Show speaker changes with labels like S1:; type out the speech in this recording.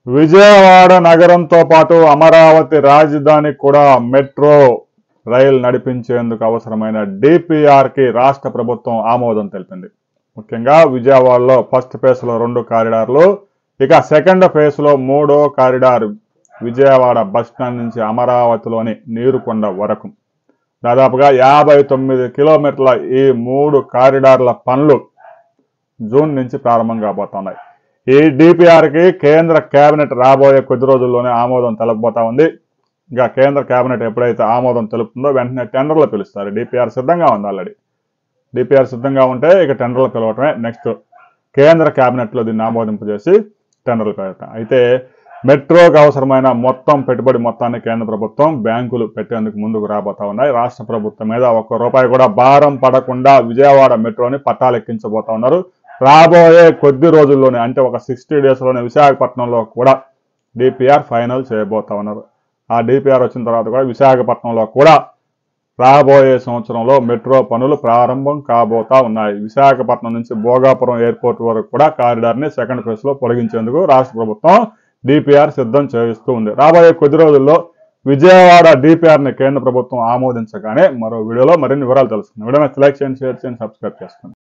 S1: విజయవాడ నగరంతో పాటు అమరావతి రాజధాని కూడా మెట్రో రైలు నడిపించేందుకు అవసరమైన డిపిఆర్కి రాష్ట్ర ప్రభుత్వం ఆమోదం తెలిపింది. ముఖ్యంగా విజయవాడలో ఫస్ట్ ఫేజ్లో 2 కారిడార్లు, ఇక సెకండ్ ఫేజ్లో 3వ కారిడార్ విజయవాడ బస్టాండ్ నుంచి అమరావతిలోని నీరుకొండ వరకు దాదాపుగా 59 కిలోమీటర్ల ఈ 3 కారిడార్ల పనులు జూన్ నుంచి ప్రారంభం కాబోతున్నాయి. ఈ డిపిఆర్కి కేంద్ర కేబినెట్ రాబోయే కొద్ది రోజుల్లోనే ఆమోదం తెలపబోతా ఉంది. ఇంకా కేంద్ర కేబినెట్ ఎప్పుడైతే ఆమోదం తెలుపుతుందో వెంటనే టెండర్లు పిలుస్తారు. డిపిఆర్ సిద్ధంగా ఉంది. ఆల్రెడీ డిపిఆర్ సిద్ధంగా ఉంటే ఇక టెండర్లు పిలవటమే. నెక్స్ట్ కేంద్ర కేబినెట్లో దీన్ని ఆమోదింపజేసి టెండర్లు పెడతాం. అయితే మెట్రోకి అవసరమైన మొత్తం పెట్టుబడి మొత్తాన్ని కేంద్ర ప్రభుత్వం బ్యాంకులు పెట్టేందుకు ముందుకు రాబోతా ఉన్నాయి. రాష్ట్ర ప్రభుత్వం మీద ₹1 కూడా భారం పడకుండా విజయవాడ మెట్రోని పట్టాలెక్కించబోతా ఉన్నారు. రాబోయే కొద్ది రోజుల్లోనే అంటే ఒక 60 డేస్లోనే విశాఖపట్నంలో కూడా డిపిఆర్ ఫైనల్ చేయబోతా ఉన్నారు. ఆ డిపిఆర్ వచ్చిన తర్వాత కూడా విశాఖపట్నంలో కూడా రాబోయే సంవత్సరంలో మెట్రో పనులు ప్రారంభం కాబోతా ఉన్నాయి. విశాఖపట్నం నుంచి భోగాపురం ఎయిర్పోర్ట్ వరకు కూడా కారిడార్ని సెకండ్ ఫేజ్లో పొడిగించేందుకు రాష్ట్ర ప్రభుత్వం డిపిఆర్ సిద్ధం చేయిస్తూ ఉంది. రాబోయే కొద్ది రోజుల్లో విజయవాడ డిపిఆర్ని కేంద్ర ప్రభుత్వం ఆమోదించగానే మరో వీడియోలో మరిన్ని వివరాలు తెలుసుకుందాం. వీడియో లైక్ చేయండి, షేర్ చేయండి, సబ్స్క్రైబ్ చేసుకోండి.